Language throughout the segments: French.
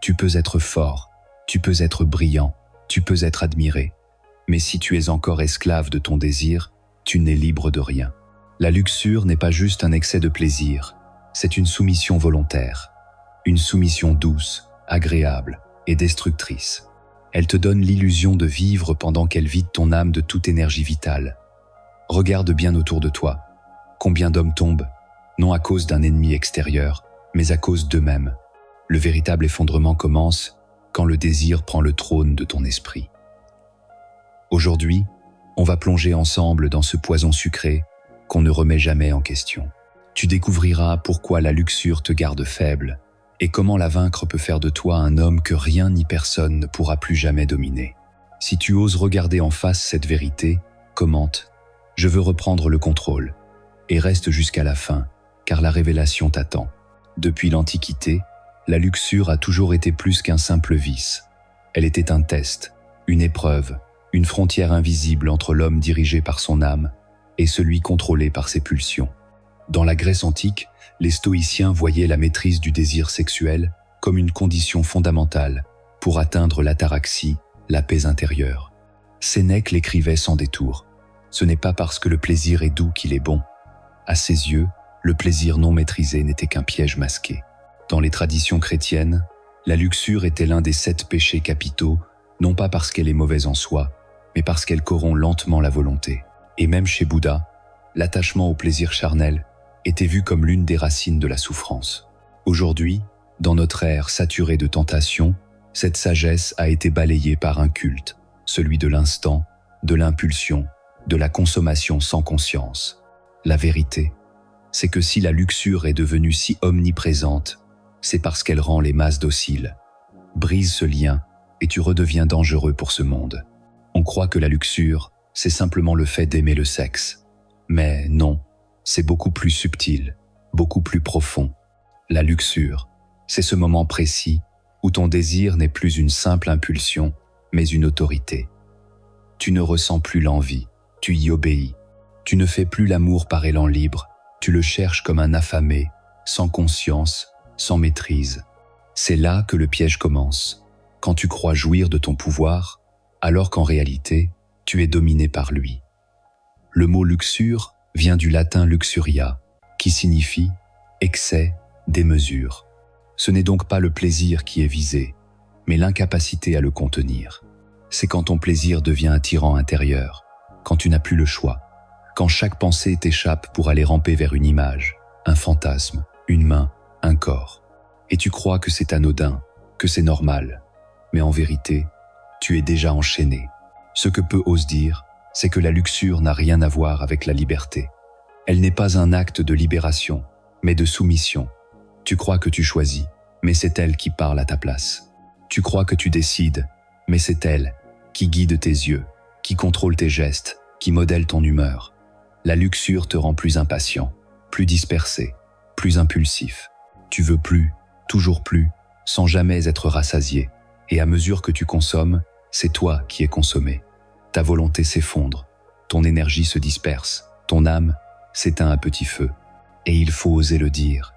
Tu peux être fort, tu peux être brillant, tu peux être admiré. Mais si tu es encore esclave de ton désir, tu n'es libre de rien. La luxure n'est pas juste un excès de plaisir, c'est une soumission volontaire. Une soumission douce, agréable et destructrice. Elle te donne l'illusion de vivre pendant qu'elle vide ton âme de toute énergie vitale. Regarde bien autour de toi. Combien d'hommes tombent, non à cause d'un ennemi extérieur, mais à cause d'eux-mêmes. Le véritable effondrement commence quand le désir prend le trône de ton esprit. Aujourd'hui, on va plonger ensemble dans ce poison sucré qu'on ne remet jamais en question. Tu découvriras pourquoi la luxure te garde faible et comment la vaincre peut faire de toi un homme que rien ni personne ne pourra plus jamais dominer. Si tu oses regarder en face cette vérité, commente « Je veux reprendre le contrôle » et reste jusqu'à la fin, car la révélation t'attend. Depuis l'Antiquité, la luxure a toujours été plus qu'un simple vice. Elle était un test, une épreuve, une frontière invisible entre l'homme dirigé par son âme et celui contrôlé par ses pulsions. Dans la Grèce antique, les stoïciens voyaient la maîtrise du désir sexuel comme une condition fondamentale pour atteindre l'ataraxie, la paix intérieure. Sénèque l'écrivait sans détour. Ce n'est pas parce que le plaisir est doux qu'il est bon. À ses yeux, le plaisir non maîtrisé n'était qu'un piège masqué. Dans les traditions chrétiennes, la luxure était l'un des 7 péchés capitaux, non pas parce qu'elle est mauvaise en soi, mais parce qu'elle corrompt lentement la volonté. Et même chez Bouddha, l'attachement au plaisir charnel était vu comme l'une des racines de la souffrance. Aujourd'hui, dans notre ère saturée de tentations, cette sagesse a été balayée par un culte, celui de l'instant, de l'impulsion, de la consommation sans conscience. La vérité, c'est que si la luxure est devenue si omniprésente, c'est parce qu'elle rend les masses dociles. Brise ce lien et tu redeviens dangereux pour ce monde. On croit que la luxure, c'est simplement le fait d'aimer le sexe. Mais non, c'est beaucoup plus subtil, beaucoup plus profond. La luxure, c'est ce moment précis où ton désir n'est plus une simple impulsion, mais une autorité. Tu ne ressens plus l'envie, tu y obéis. Tu ne fais plus l'amour par élan libre, tu le cherches comme un affamé, sans conscience, sans maîtrise. C'est là que le piège commence, quand tu crois jouir de ton pouvoir, alors qu'en réalité, tu es dominé par lui. Le mot luxure vient du latin luxuria, qui signifie excès, démesure. Ce n'est donc pas le plaisir qui est visé, mais l'incapacité à le contenir. C'est quand ton plaisir devient un tyran intérieur, quand tu n'as plus le choix, quand chaque pensée t'échappe pour aller ramper vers une image, un fantasme, une main, un corps. Et tu crois que c'est anodin, que c'est normal. Mais en vérité, tu es déjà enchaîné. Ce que peu osent dire, c'est que la luxure n'a rien à voir avec la liberté. Elle n'est pas un acte de libération, mais de soumission. Tu crois que tu choisis, mais c'est elle qui parle à ta place. Tu crois que tu décides, mais c'est elle qui guide tes yeux, qui contrôle tes gestes, qui modèle ton humeur. La luxure te rend plus impatient, plus dispersé, plus impulsif. Tu veux plus, toujours plus, sans jamais être rassasié. Et à mesure que tu consommes, c'est toi qui es consommé. Ta volonté s'effondre, ton énergie se disperse, ton âme s'éteint à petit feu. Et il faut oser le dire.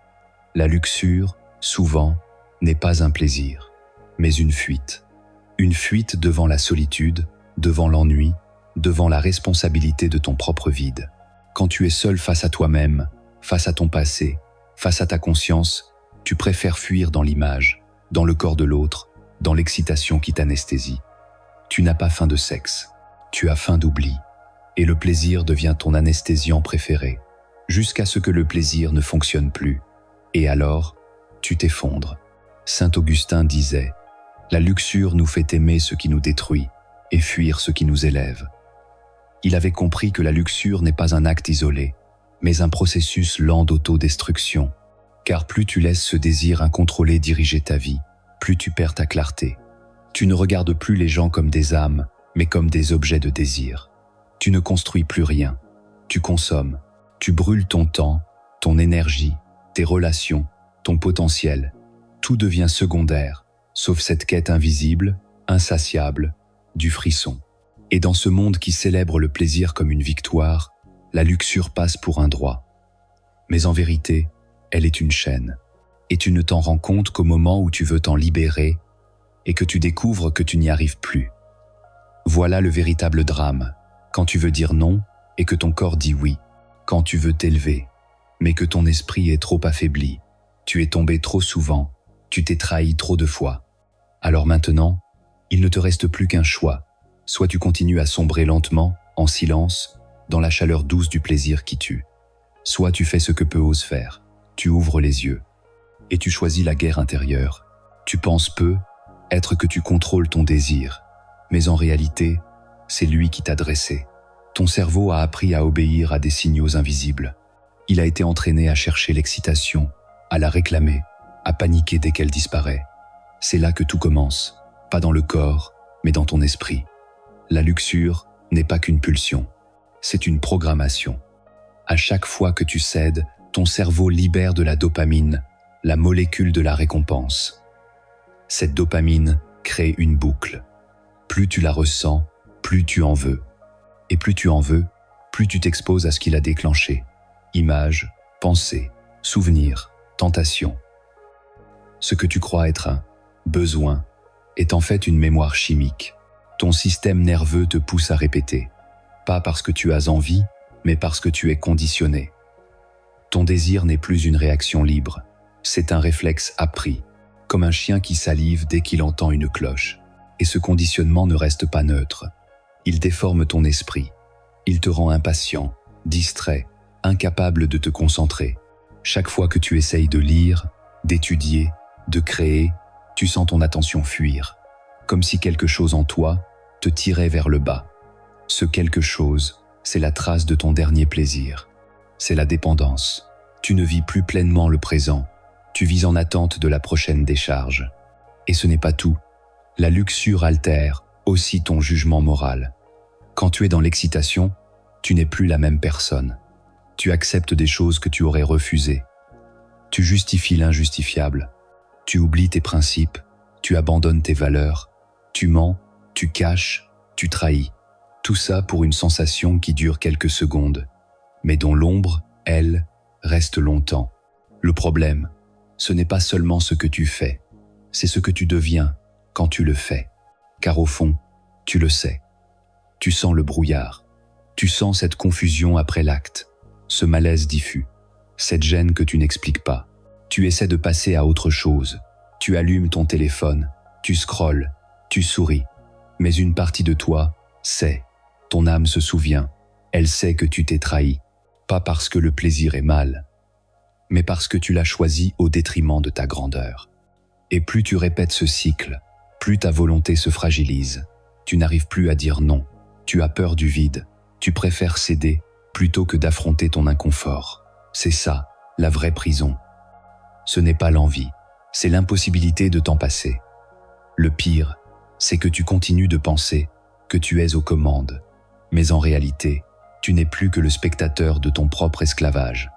La luxure, souvent, n'est pas un plaisir, mais une fuite. Une fuite devant la solitude, devant l'ennui, devant la responsabilité de ton propre vide. Quand tu es seul face à toi-même, face à ton passé, face à ta conscience, tu préfères fuir dans l'image, dans le corps de l'autre, dans l'excitation qui t'anesthésie. Tu n'as pas faim de sexe, tu as faim d'oubli, et le plaisir devient ton anesthésiant préféré, jusqu'à ce que le plaisir ne fonctionne plus. Et alors, tu t'effondres. Saint Augustin disait « La luxure nous fait aimer ce qui nous détruit et fuir ce qui nous élève ». Il avait compris que la luxure n'est pas un acte isolé, mais un processus lent d'autodestruction. Car plus tu laisses ce désir incontrôlé diriger ta vie, plus tu perds ta clarté. Tu ne regardes plus les gens comme des âmes, mais comme des objets de désir. Tu ne construis plus rien. Tu consommes. Tu brûles ton temps, ton énergie, tes relations, ton potentiel. Tout devient secondaire, sauf cette quête invisible, insatiable, du frisson. Et dans ce monde qui célèbre le plaisir comme une victoire, la luxure passe pour un droit. Mais en vérité, elle est une chaîne. et tu ne t'en rends compte qu'au moment où tu veux t'en libérer et que tu découvres que tu n'y arrives plus. Voilà le véritable drame, quand tu veux dire non et que ton corps dit oui, quand tu veux t'élever, mais que ton esprit est trop affaibli, tu es tombé trop souvent, tu t'es trahi trop de fois. Alors maintenant, il ne te reste plus qu'un choix, soit tu continues à sombrer lentement, en silence, dans la chaleur douce du plaisir qui tue, soit tu fais ce que peu ose faire, tu ouvres les yeux, et tu choisis la guerre intérieure. Tu penses peu, être que tu contrôles ton désir, mais en réalité, c'est lui qui t'a dressé. Ton cerveau a appris à obéir à des signaux invisibles. Il a été entraîné à chercher l'excitation, à la réclamer, à paniquer dès qu'elle disparaît. C'est là que tout commence, pas dans le corps, mais dans ton esprit. La luxure n'est pas qu'une pulsion, c'est une programmation. À chaque fois que tu cèdes, ton cerveau libère de la dopamine, la molécule de la récompense. Cette dopamine crée une boucle. Plus tu la ressens, plus tu en veux. Et plus tu en veux, plus tu t'exposes à ce qui l'a déclenché. Images, pensées, souvenirs, tentations. Ce que tu crois être un besoin est en fait une mémoire chimique. Ton système nerveux te pousse à répéter, pas parce que tu as envie, mais parce que tu es conditionné. Ton désir n'est plus une réaction libre, c'est un réflexe appris, comme un chien qui salive dès qu'il entend une cloche. Et ce conditionnement ne reste pas neutre. Il déforme ton esprit. Il te rend impatient, distrait, incapable de te concentrer. Chaque fois que tu essayes de lire, d'étudier, de créer, tu sens ton attention fuir, comme si quelque chose en toi te tirait vers le bas. Ce quelque chose, c'est la trace de ton dernier plaisir. C'est la dépendance. Tu ne vis plus pleinement le présent. Tu vis en attente de la prochaine décharge. Et ce n'est pas tout. La luxure altère aussi ton jugement moral. Quand tu es dans l'excitation, tu n'es plus la même personne. Tu acceptes des choses que tu aurais refusées. Tu justifies l'injustifiable. Tu oublies tes principes. Tu abandonnes tes valeurs. Tu mens, tu caches, tu trahis. Tout ça pour une sensation qui dure quelques secondes, mais dont l'ombre, elle, reste longtemps. Le problème, ce n'est pas seulement ce que tu fais, c'est ce que tu deviens quand tu le fais. Car au fond, tu le sais. Tu sens le brouillard. Tu sens cette confusion après l'acte, ce malaise diffus, cette gêne que tu n'expliques pas. Tu essaies de passer à autre chose. Tu allumes ton téléphone, tu scrolles, tu souris. Mais une partie de toi sait, ton âme se souvient, elle sait que tu t'es trahi. Pas parce que le plaisir est mal, mais parce que tu l'as choisi au détriment de ta grandeur. Et plus tu répètes ce cycle, plus ta volonté se fragilise. Tu n'arrives plus à dire non. Tu as peur du vide. Tu préfères céder plutôt que d'affronter ton inconfort. C'est ça, la vraie prison. Ce n'est pas l'envie, c'est l'impossibilité de t'en passer. Le pire, c'est que tu continues de penser que tu es aux commandes. Mais en réalité, tu n'es plus que le spectateur de ton propre esclavage.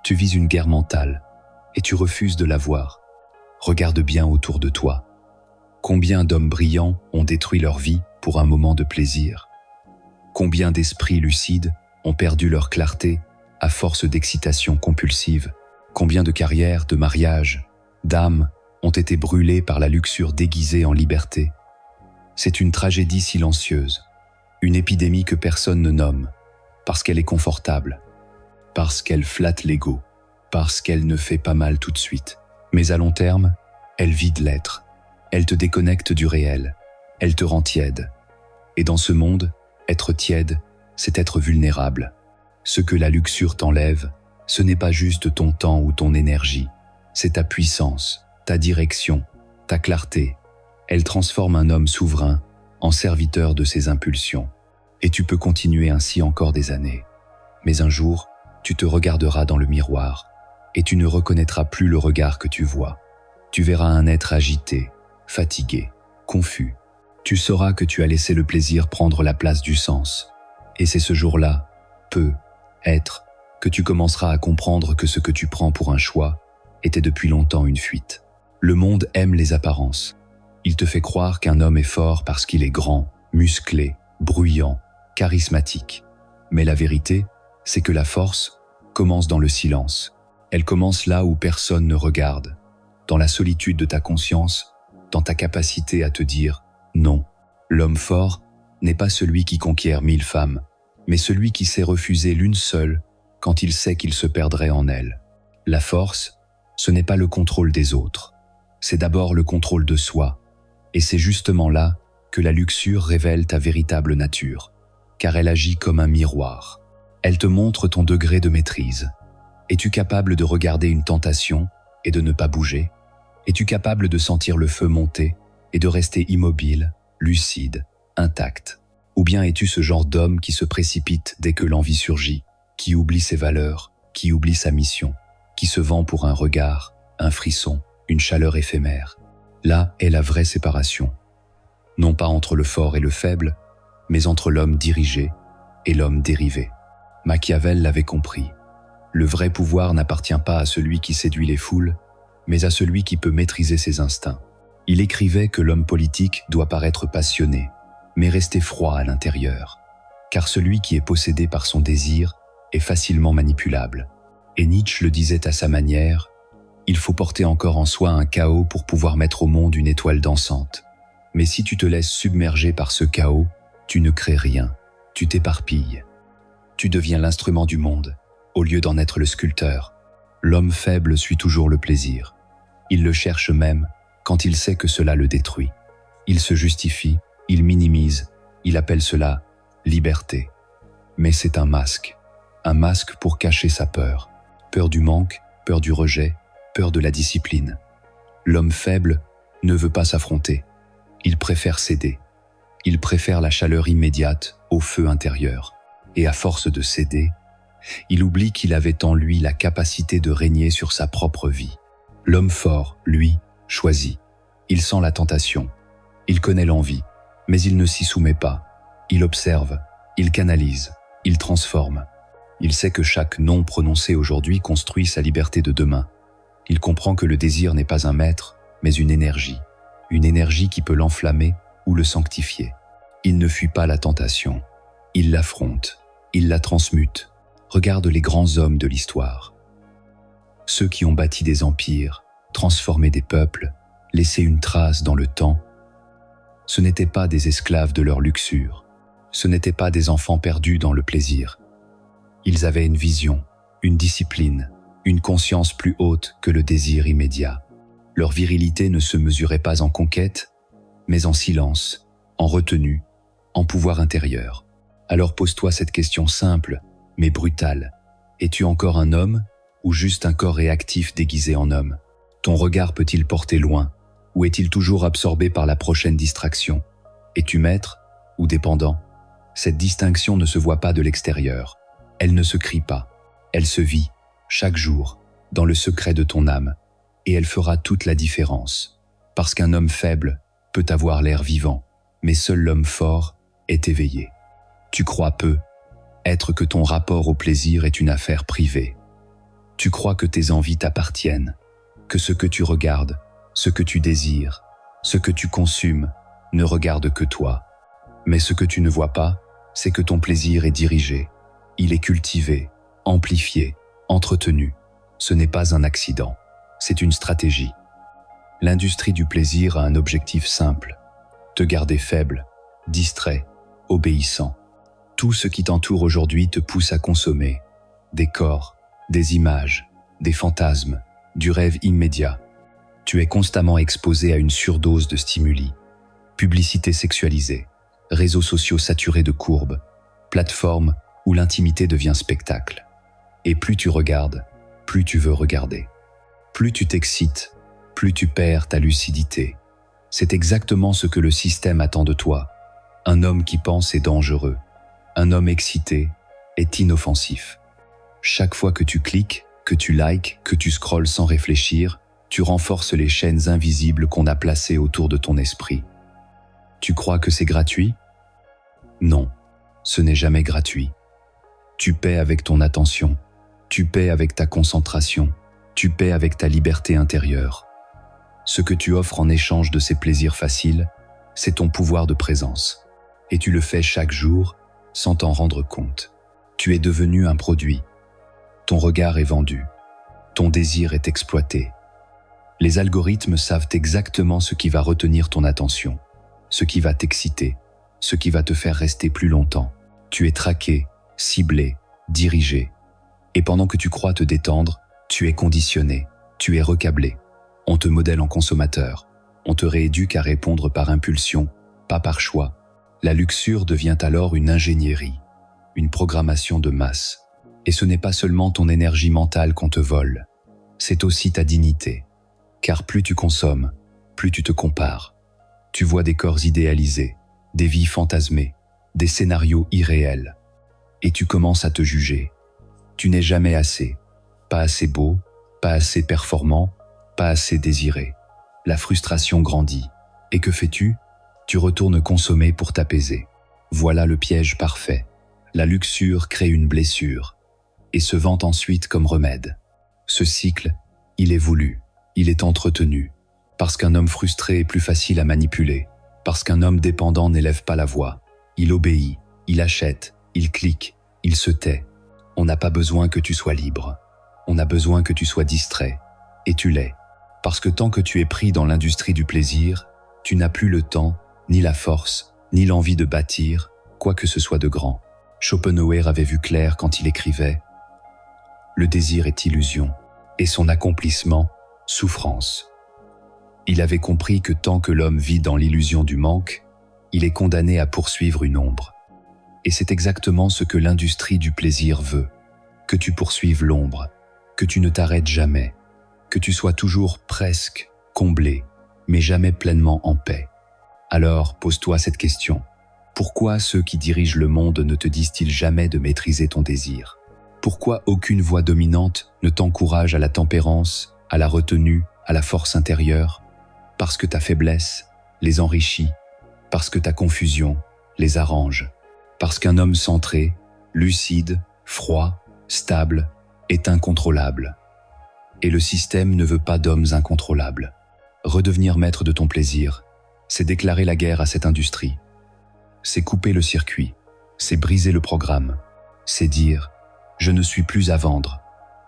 Tu vis une guerre mentale et tu refuses de la voir. Regarde bien autour de toi. Combien d'hommes brillants ont détruit leur vie pour un moment de plaisir? Combien d'esprits lucides ont perdu leur clarté à force d'excitation compulsive? Combien de carrières, de mariages, d'âmes ont été brûlées par la luxure déguisée en liberté? C'est une tragédie silencieuse, une épidémie que personne ne nomme, parce qu'elle est confortable, parce qu'elle flatte l'ego, parce qu'elle ne fait pas mal tout de suite. Mais à long terme, elle vide l'être. Elle te déconnecte du réel, elle te rend tiède. Et dans ce monde, être tiède, c'est être vulnérable. Ce que la luxure t'enlève, ce n'est pas juste ton temps ou ton énergie, c'est ta puissance, ta direction, ta clarté. Elle transforme un homme souverain en serviteur de ses impulsions. Et tu peux continuer ainsi encore des années. Mais un jour, tu te regarderas dans le miroir et tu ne reconnaîtras plus le regard que tu vois. Tu verras un être agité, fatigué, confus. Tu sauras que tu as laissé le plaisir prendre la place du sens. Et c'est ce jour-là, peut-être, que tu commenceras à comprendre que ce que tu prends pour un choix était depuis longtemps une fuite. Le monde aime les apparences. Il te fait croire qu'un homme est fort parce qu'il est grand, musclé, bruyant, charismatique. Mais la vérité, c'est que la force commence dans le silence. Elle commence là où personne ne regarde, dans la solitude de ta conscience, dans ta capacité à te dire « non ». L'homme fort n'est pas celui qui conquiert 1000 femmes, mais celui qui sait refuser l'une seule quand il sait qu'il se perdrait en elle. La force, ce n'est pas le contrôle des autres, c'est d'abord le contrôle de soi, et c'est justement là que la luxure révèle ta véritable nature, car elle agit comme un miroir. Elle te montre ton degré de maîtrise. Es-tu capable de regarder une tentation et de ne pas bouger? Es-tu capable de sentir le feu monter et de rester immobile, lucide, intact? Ou bien es-tu ce genre d'homme qui se précipite dès que l'envie surgit, qui oublie ses valeurs, qui oublie sa mission, qui se vend pour un regard, un frisson, une chaleur éphémère? Là est la vraie séparation. Non pas entre le fort et le faible, mais entre l'homme dirigé et l'homme dérivé. Machiavel l'avait compris. Le vrai pouvoir n'appartient pas à celui qui séduit les foules, mais à celui qui peut maîtriser ses instincts. Il écrivait que l'homme politique doit paraître passionné, mais rester froid à l'intérieur, car celui qui est possédé par son désir est facilement manipulable. Et Nietzsche le disait à sa manière, « Il faut porter encore en soi un chaos pour pouvoir mettre au monde une étoile dansante. Mais si tu te laisses submerger par ce chaos, tu ne crées rien, tu t'éparpilles. Tu deviens l'instrument du monde, au lieu d'en être le sculpteur. L'homme faible suit toujours le plaisir. Il le cherche même quand il sait que cela le détruit. Il se justifie, il minimise, il appelle cela liberté. Mais c'est un masque pour cacher sa peur. Peur du manque, peur du rejet, peur de la discipline. L'homme faible ne veut pas s'affronter. Il préfère céder. Il préfère la chaleur immédiate au feu intérieur. Et à force de céder, il oublie qu'il avait en lui la capacité de régner sur sa propre vie. L'homme fort, lui, choisit. Il sent la tentation. Il connaît l'envie, mais il ne s'y soumet pas. Il observe, il canalise, il transforme. Il sait que chaque non prononcé aujourd'hui construit sa liberté de demain. Il comprend que le désir n'est pas un maître, mais une énergie qui peut l'enflammer ou le sanctifier. Il ne fuit pas la tentation. Il l'affronte, il la transmute. Regarde les grands hommes de l'histoire. Ceux qui ont bâti des empires, transformé des peuples, laissé une trace dans le temps. Ce n'étaient pas des esclaves de leur luxure. Ce n'étaient pas des enfants perdus dans le plaisir. Ils avaient une vision, une discipline, une conscience plus haute que le désir immédiat. Leur virilité ne se mesurait pas en conquête, mais en silence, en retenue, en pouvoir intérieur. Alors pose-toi cette question simple, mais brutale. Es-tu encore un homme ou juste un corps réactif déguisé en homme? Ton regard peut-il porter loin ou est-il toujours absorbé par la prochaine distraction? Es-tu maître ou dépendant? Cette distinction ne se voit pas de l'extérieur. Elle ne se crie pas. Elle se vit, chaque jour, dans le secret de ton âme. Et elle fera toute la différence. Parce qu'un homme faible peut avoir l'air vivant, mais seul l'homme fort est éveillé. Tu crois peu, être que ton rapport au plaisir est une affaire privée. Tu crois que tes envies t'appartiennent, que ce que tu regardes, ce que tu désires, ce que tu consommes ne regarde que toi. Mais ce que tu ne vois pas, c'est que ton plaisir est dirigé. Il est cultivé, amplifié, entretenu. Ce n'est pas un accident, c'est une stratégie. L'industrie du plaisir a un objectif simple, te garder faible, distrait, obéissant. Tout ce qui t'entoure aujourd'hui te pousse à consommer des corps, des images, des fantasmes, du rêve immédiat. Tu es constamment exposé à une surdose de stimuli, publicité sexualisée, réseaux sociaux saturés de courbes, plateformes où l'intimité devient spectacle. Et plus tu regardes, plus tu veux regarder. Plus tu t'excites, plus tu perds ta lucidité. C'est exactement ce que le système attend de toi. Un homme qui pense est dangereux. Un homme excité est inoffensif. Chaque fois que tu cliques, que tu likes, que tu scrolles sans réfléchir, tu renforces les chaînes invisibles qu'on a placées autour de ton esprit. Tu crois que c'est gratuit? Non, ce n'est jamais gratuit. Tu paies avec ton attention, tu paies avec ta concentration, tu paies avec ta liberté intérieure. Ce que tu offres en échange de ces plaisirs faciles, c'est ton pouvoir de présence. Et tu le fais chaque jour sans t'en rendre compte. Tu es devenu un produit. Ton regard est vendu. Ton désir est exploité. Les algorithmes savent exactement ce qui va retenir ton attention, ce qui va t'exciter, ce qui va te faire rester plus longtemps. Tu es traqué, ciblé, dirigé. Et pendant que tu crois te détendre, tu es conditionné, tu es recablé. On te modèle en consommateur. On te rééduque à répondre par impulsion, pas par choix. La luxure devient alors une ingénierie, une programmation de masse. Et ce n'est pas seulement ton énergie mentale qu'on te vole, c'est aussi ta dignité. Car plus tu consommes, plus tu te compares. Tu vois des corps idéalisés, des vies fantasmées, des scénarios irréels. Et tu commences à te juger. Tu n'es jamais assez. Pas assez beau, pas assez performant, pas assez désiré. La frustration grandit. Et que fais-tu? Tu retournes consommer pour t'apaiser. Voilà le piège parfait. La luxure crée une blessure et se vante ensuite comme remède. Ce cycle, il est voulu, il est entretenu, parce qu'un homme frustré est plus facile à manipuler, parce qu'un homme dépendant n'élève pas la voix. Il obéit, il achète, il clique, il se tait. On n'a pas besoin que tu sois libre. On a besoin que tu sois distrait. Et tu l'es. Parce que tant que tu es pris dans l'industrie du plaisir, tu n'as plus le temps, ni la force, ni l'envie de bâtir, quoi que ce soit de grand. Schopenhauer avait vu clair quand il écrivait « Le désir est illusion, et son accomplissement, souffrance ». Il avait compris que tant que l'homme vit dans l'illusion du manque, il est condamné à poursuivre une ombre. Et c'est exactement ce que l'industrie du plaisir veut, que tu poursuives l'ombre, que tu ne t'arrêtes jamais, que tu sois toujours presque comblé, mais jamais pleinement en paix. Alors, pose-toi cette question. Pourquoi ceux qui dirigent le monde ne te disent-ils jamais de maîtriser ton désir? Pourquoi aucune voix dominante ne t'encourage à la tempérance, à la retenue, à la force intérieure? Parce que ta faiblesse les enrichit, parce que ta confusion les arrange, parce qu'un homme centré, lucide, froid, stable, est incontrôlable. Et le système ne veut pas d'hommes incontrôlables. Redevenir maître de ton plaisir, c'est déclarer la guerre à cette industrie. C'est couper le circuit, c'est briser le programme, c'est dire « je ne suis plus à vendre ».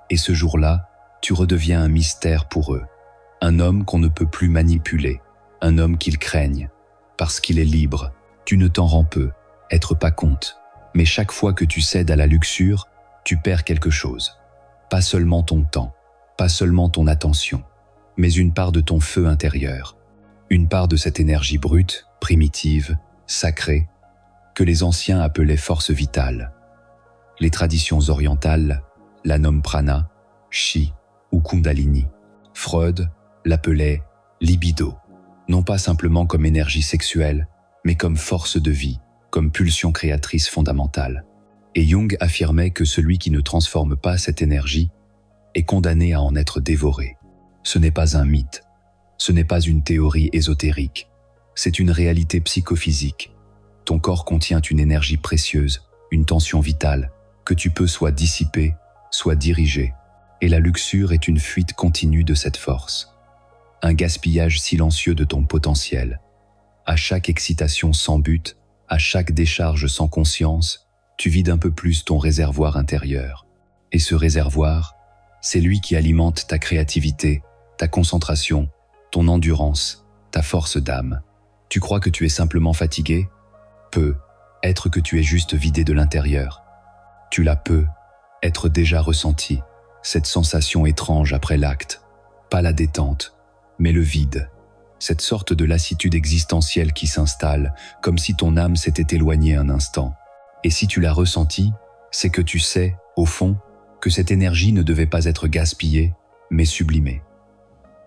Et ce jour-là, tu redeviens un mystère pour eux, un homme qu'on ne peut plus manipuler, un homme qu'ils craignent. Parce qu'il est libre, tu ne t'en rends peu, être pas compte. Mais chaque fois que tu cèdes à la luxure, tu perds quelque chose. Pas seulement ton temps, pas seulement ton attention, mais une part de ton feu intérieur. Une part de cette énergie brute, primitive, sacrée, que les anciens appelaient force vitale. Les traditions orientales la nomment prana, chi ou kundalini. Freud l'appelait libido, non pas simplement comme énergie sexuelle, mais comme force de vie, comme pulsion créatrice fondamentale. Et Jung affirmait que celui qui ne transforme pas cette énergie est condamné à en être dévoré. Ce n'est pas un mythe, ce n'est pas une théorie ésotérique, c'est une réalité psychophysique. Ton corps contient une énergie précieuse, une tension vitale, que tu peux soit dissiper, soit diriger. Et la luxure est une fuite continue de cette force. Un gaspillage silencieux de ton potentiel. À chaque excitation sans but, à chaque décharge sans conscience, tu vides un peu plus ton réservoir intérieur. Et ce réservoir, c'est lui qui alimente ta créativité, ta concentration, ton endurance, ta force d'âme. Tu crois que tu es simplement fatigué? Peut être que tu es juste vidé de l'intérieur. Tu la peux être déjà ressenti, cette sensation étrange après l'acte. Pas la détente, mais le vide. Cette sorte de lassitude existentielle qui s'installe, comme si ton âme s'était éloignée un instant. Et si tu l'as ressenti, c'est que tu sais, au fond, que cette énergie ne devait pas être gaspillée, mais sublimée.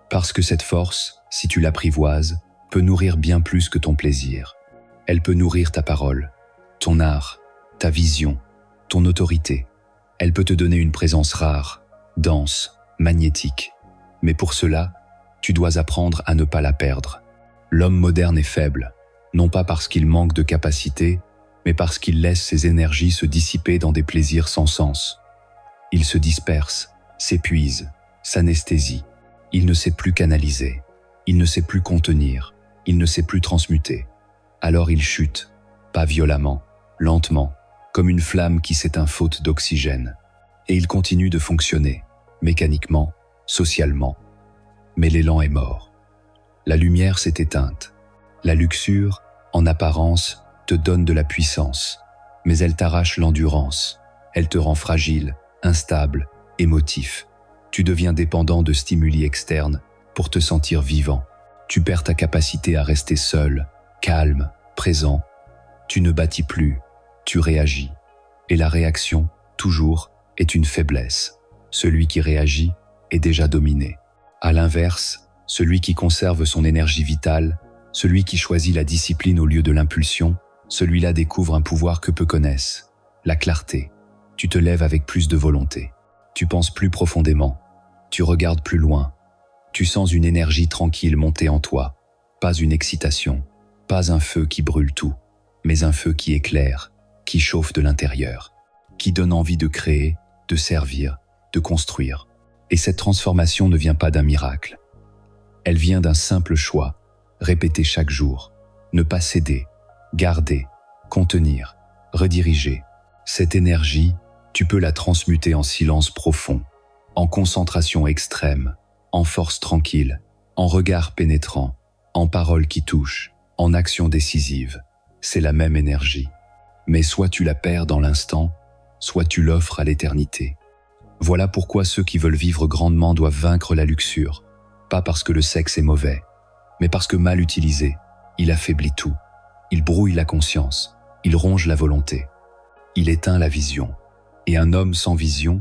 Parce que cette force, si tu l'apprivoises, peut nourrir bien plus que ton plaisir. Elle peut nourrir ta parole, ton art, ta vision, ton autorité. Elle peut te donner une présence rare, dense, magnétique. Mais pour cela, tu dois apprendre à ne pas la perdre. L'homme moderne est faible, non pas parce qu'il manque de capacité, mais parce qu'il laisse ses énergies se dissiper dans des plaisirs sans sens. Il se disperse, s'épuise, s'anesthésie. Il ne sait plus canaliser, il ne sait plus contenir, il ne sait plus transmuter. Alors il chute, pas violemment, lentement, comme une flamme qui s'éteint faute d'oxygène. Et il continue de fonctionner, mécaniquement, socialement. mais l'élan est mort. La lumière s'est éteinte. La luxure, en apparence, te donne de la puissance, mais elle t'arrache l'endurance. Elle te rend fragile, instable, émotif. Tu deviens dépendant de stimuli externes pour te sentir vivant. Tu perds ta capacité à rester seul, calme, présent. Tu ne bâtis plus, tu réagis. Et la réaction, toujours, est une faiblesse. Celui qui réagit est déjà dominé. À l'inverse, celui qui conserve son énergie vitale, celui qui choisit la discipline au lieu de l'impulsion, celui-là découvre un pouvoir que peu connaissent, la clarté. Tu te lèves avec plus de volonté. Tu penses plus profondément. Tu regardes plus loin. Tu sens une énergie tranquille monter en toi. Pas une excitation, pas un feu qui brûle tout, mais un feu qui éclaire, qui chauffe de l'intérieur, qui donne envie de créer, de servir, de construire. Et cette transformation ne vient pas d'un miracle. Elle vient d'un simple choix, répété chaque jour. Ne pas céder, garder, contenir, rediriger. Cette énergie, tu peux la transmuter en silence profond, en concentration extrême, en force tranquille, en regard pénétrant, en paroles qui touchent, en action décisive. C'est la même énergie. Mais soit tu la perds dans l'instant, soit tu l'offres à l'éternité. Voilà pourquoi ceux qui veulent vivre grandement doivent vaincre la luxure, pas parce que le sexe est mauvais, mais parce que mal utilisé, il affaiblit tout. Il brouille la conscience, il ronge la volonté, il éteint la vision. Et un homme sans vision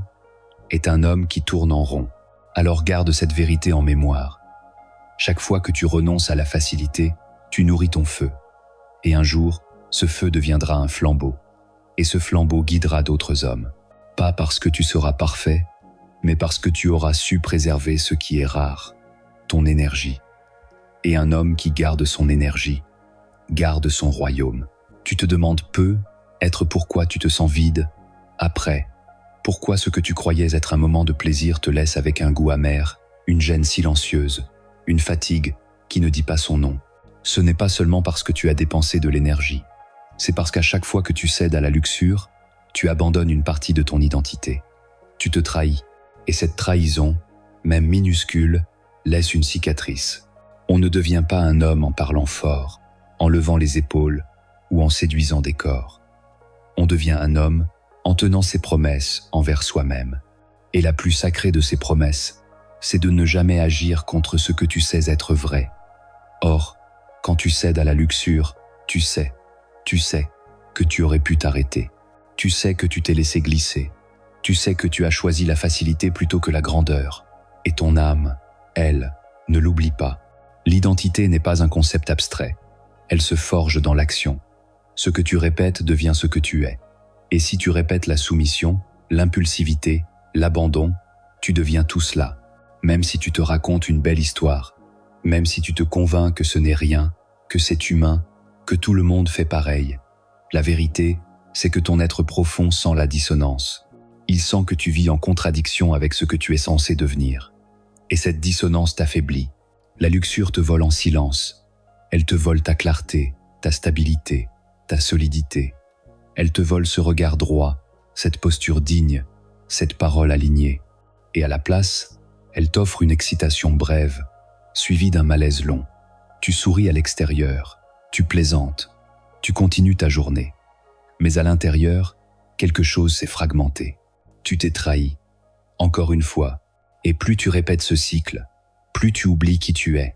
est un homme qui tourne en rond. Alors garde cette vérité en mémoire. Chaque fois que tu renonces à la facilité, tu nourris ton feu. Et un jour, ce feu deviendra un flambeau. Et ce flambeau guidera d'autres hommes. Pas parce que tu seras parfait, mais parce que tu auras su préserver ce qui est rare, ton énergie. Et un homme qui garde son énergie, garde son royaume. Tu te demandes peu, être pourquoi tu te sens vide. Après, pourquoi ce que tu croyais être un moment de plaisir te laisse avec un goût amer, une gêne silencieuse, une fatigue qui ne dit pas son nom. Ce n'est pas seulement parce que tu as dépensé de l'énergie. C'est parce qu'à chaque fois que tu cèdes à la luxure, tu abandonnes une partie de ton identité. Tu te trahis. Et cette trahison, même minuscule, laisse une cicatrice. On ne devient pas un homme en parlant fort, en levant les épaules ou en séduisant des corps. On devient un homme en tenant ses promesses envers soi-même. Et la plus sacrée de ces promesses, c'est de ne jamais agir contre ce que tu sais être vrai. Or, quand tu cèdes à la luxure, tu sais que tu aurais pu t'arrêter. Tu sais que tu t'es laissé glisser. Tu sais que tu as choisi la facilité plutôt que la grandeur. Et ton âme, elle, ne l'oublie pas. L'identité n'est pas un concept abstrait. Elle se forge dans l'action. Ce que tu répètes devient ce que tu es. Et si tu répètes la soumission, l'impulsivité, l'abandon, tu deviens tout cela. Même si tu te racontes une belle histoire, même si tu te convaincs que ce n'est rien, que c'est humain, que tout le monde fait pareil. La vérité, c'est que ton être profond sent la dissonance. Il sent que tu vis en contradiction avec ce que tu es censé devenir. Et cette dissonance t'affaiblit. La luxure te vole en silence. Elle te vole ta clarté, ta stabilité, ta solidité. Elle te vole ce regard droit, cette posture digne, cette parole alignée. Et à la place, elle t'offre une excitation brève, suivie d'un malaise long. Tu souris à l'extérieur, tu plaisantes, tu continues ta journée. Mais à l'intérieur, quelque chose s'est fragmenté. Tu t'es trahi, encore une fois, et plus tu répètes ce cycle, plus tu oublies qui tu es.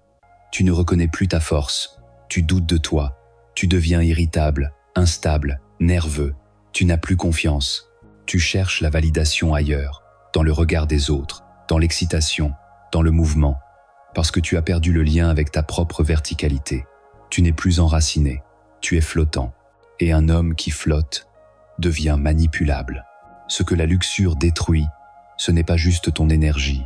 Tu ne reconnais plus ta force, tu doutes de toi, tu deviens irritable, instable, nerveux, tu n'as plus confiance. Tu cherches la validation ailleurs, dans le regard des autres, dans l'excitation, dans le mouvement, parce que tu as perdu le lien avec ta propre verticalité. Tu n'es plus enraciné, tu es flottant. Et un homme qui flotte devient manipulable. Ce que la luxure détruit, ce n'est pas juste ton énergie,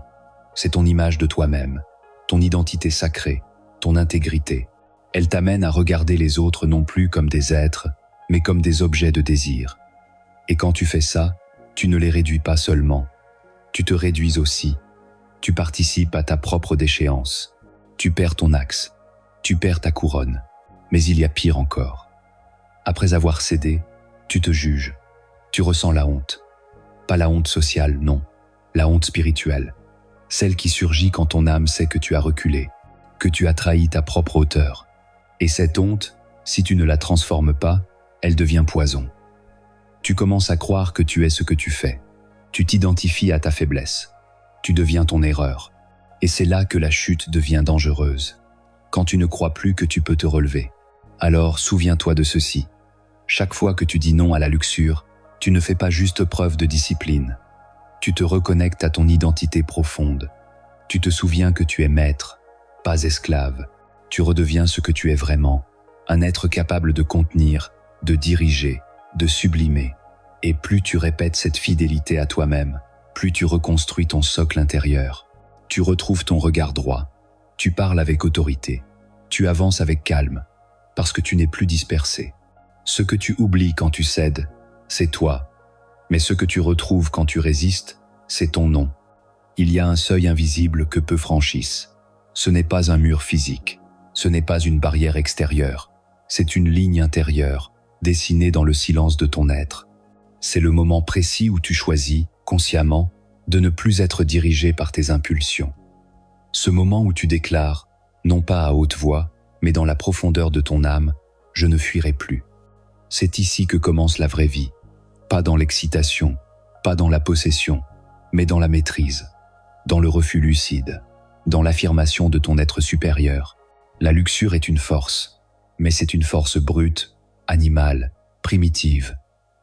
c'est ton image de toi-même, ton identité sacrée, ton intégrité. Elle t'amène à regarder les autres non plus comme des êtres, mais comme des objets de désir. Et quand tu fais ça, tu ne les réduis pas seulement, tu te réduis aussi. Tu participes à ta propre déchéance. Tu perds ton axe, tu perds ta couronne. Mais il y a pire encore. Après avoir cédé, tu te juges. Tu ressens la honte. Pas la honte sociale, non. La honte spirituelle. celle qui surgit quand ton âme sait que tu as reculé, que tu as trahi ta propre hauteur. Et cette honte, si tu ne la transformes pas, elle devient poison. Tu commences à croire que tu es ce que tu fais. Tu t'identifies à ta faiblesse. Tu deviens ton erreur. Et c'est là que la chute devient dangereuse. Quand tu ne crois plus que tu peux te relever. Alors souviens-toi de ceci. Chaque fois que tu dis non à la luxure, tu ne fais pas juste preuve de discipline. Tu te reconnectes à ton identité profonde. Tu te souviens que tu es maître, pas esclave. Tu redeviens ce que tu es vraiment, un être capable de contenir, de diriger, de sublimer. Et plus tu répètes cette fidélité à toi-même, plus tu reconstruis ton socle intérieur. Tu retrouves ton regard droit. Tu parles avec autorité. Tu avances avec calme, parce que tu n'es plus dispersé. Ce que tu oublies quand tu cèdes, c'est toi. Mais ce que tu retrouves quand tu résistes, c'est ton nom. Il y a un seuil invisible que peu franchissent. Ce n'est pas un mur physique. Ce n'est pas une barrière extérieure. C'est une ligne intérieure, dessinée dans le silence de ton être. C'est le moment précis où tu choisis, consciemment, de ne plus être dirigé par tes impulsions. Ce moment où tu déclares, non pas à haute voix, mais dans la profondeur de ton âme, je ne fuirai plus. C'est ici que commence la vraie vie. Pas dans l'excitation, pas dans la possession, mais dans la maîtrise, dans le refus lucide, dans l'affirmation de ton être supérieur. La luxure est une force, mais c'est une force brute, animale, primitive.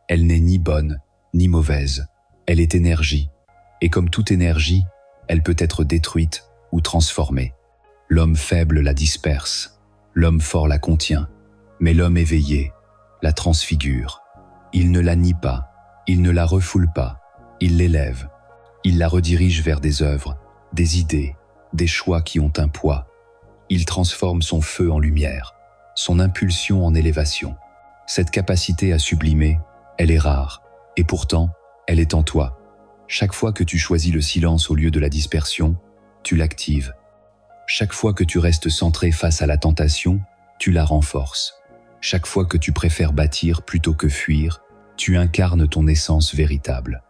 Elle n'est ni bonne, ni mauvaise. Elle est énergie. Et comme toute énergie, elle peut être détruite ou transformée. L'homme faible la disperse, l'homme fort la contient, mais l'homme éveillé la transfigure. Il ne la nie pas, il ne la refoule pas, il l'élève. Il la redirige vers des œuvres, des idées, des choix qui ont un poids. Il transforme son feu en lumière, son impulsion en élévation. Cette capacité à sublimer, elle est rare, et pourtant, elle est en toi. Chaque fois que tu choisis le silence au lieu de la dispersion, tu l'actives. Chaque fois que tu restes centré face à la tentation, tu la renforces. Chaque fois que tu préfères bâtir plutôt que fuir, tu incarnes ton essence véritable.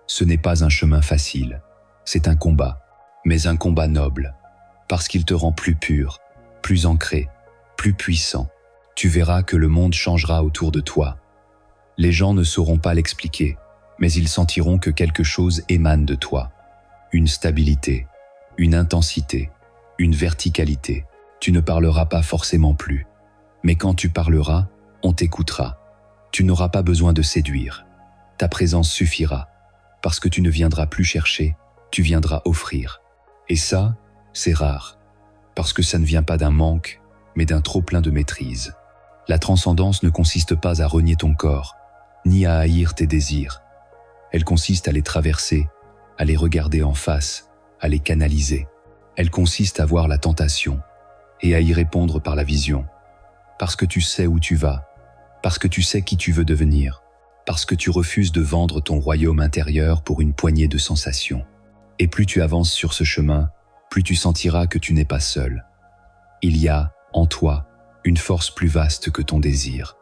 Ce n'est pas un chemin facile, c'est un combat, mais un combat noble, parce qu'il te rend plus pur, plus ancré, plus puissant. Tu verras que le monde changera autour de toi. Les gens ne sauront pas l'expliquer, mais ils sentiront que quelque chose émane de toi. Une stabilité, une intensité, une verticalité. Tu ne parleras pas forcément plus. Mais quand tu parleras, on t'écoutera. Tu n'auras pas besoin de séduire. Ta présence suffira, parce que tu ne viendras plus chercher, tu viendras offrir. Et ça, c'est rare, parce que ça ne vient pas d'un manque, mais d'un trop-plein de maîtrise. La transcendance ne consiste pas à renier ton corps, ni à haïr tes désirs. Elle consiste à les traverser, à les regarder en face, à les canaliser. Elle consiste à voir la tentation et à y répondre par la vision. Parce que tu sais où tu vas, parce que tu sais qui tu veux devenir, parce que tu refuses de vendre ton royaume intérieur pour une poignée de sensations. Et plus tu avances sur ce chemin, plus tu sentiras que tu n'es pas seul. Il y a, en toi, une force plus vaste que ton désir,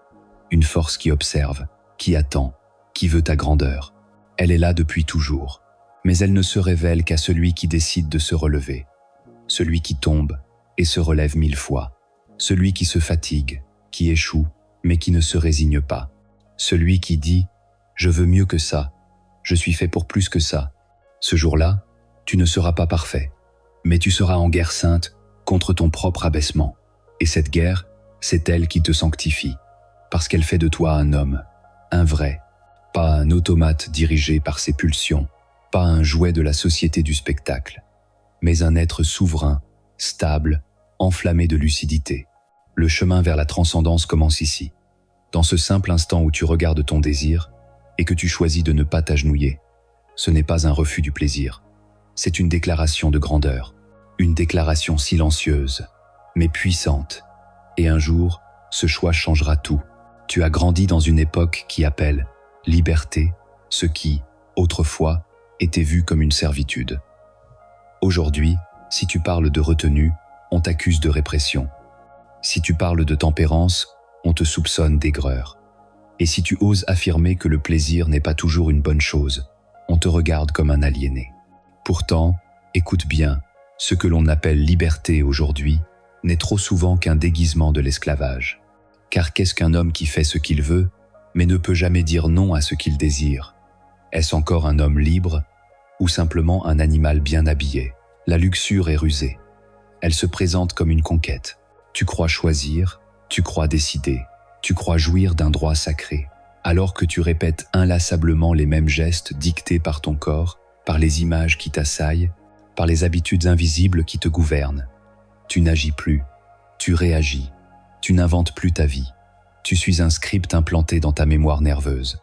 une force qui observe, qui attend, qui veut ta grandeur. Elle est là depuis toujours, mais elle ne se révèle qu'à celui qui décide de se relever, celui qui tombe et se relève 1000 fois. Celui qui se fatigue, qui échoue, mais qui ne se résigne pas. Celui qui dit « Je veux mieux que ça, je suis fait pour plus que ça ». Ce jour-là, tu ne seras pas parfait, mais tu seras en guerre sainte contre ton propre abaissement. Et cette guerre, c'est elle qui te sanctifie, parce qu'elle fait de toi un homme, un vrai, pas un automate dirigé par ses pulsions, pas un jouet de la société du spectacle, mais un être souverain, stable, enflammé de lucidité. Le chemin vers la transcendance commence ici, dans ce simple instant où tu regardes ton désir et que tu choisis de ne pas t'agenouiller. Ce n'est pas un refus du plaisir, c'est une déclaration de grandeur, une déclaration silencieuse, mais puissante. Et un jour, ce choix changera tout. Tu as grandi dans une époque qui appelle liberté ce qui, autrefois, était vu comme une servitude. Aujourd'hui, si tu parles de retenue, on t'accuse de répression. Si tu parles de tempérance, on te soupçonne d'aigreur. Et si tu oses affirmer que le plaisir n'est pas toujours une bonne chose, on te regarde comme un aliéné. Pourtant, Écoute bien, ce que l'on appelle liberté aujourd'hui n'est trop souvent qu'un déguisement de l'esclavage. Car qu'est-ce qu'un homme qui fait ce qu'il veut, mais ne peut jamais dire non à ce qu'il désire? Est-ce encore un homme libre ou simplement un animal bien habillé? La luxure est rusée. Elle se présente comme une conquête. Tu crois choisir, tu crois décider, tu crois jouir d'un droit sacré, alors que tu répètes inlassablement les mêmes gestes dictés par ton corps, par les images qui t'assaillent, par les habitudes invisibles qui te gouvernent. Tu n'agis plus, tu réagis, tu n'inventes plus ta vie. Tu suis un script implanté dans ta mémoire nerveuse.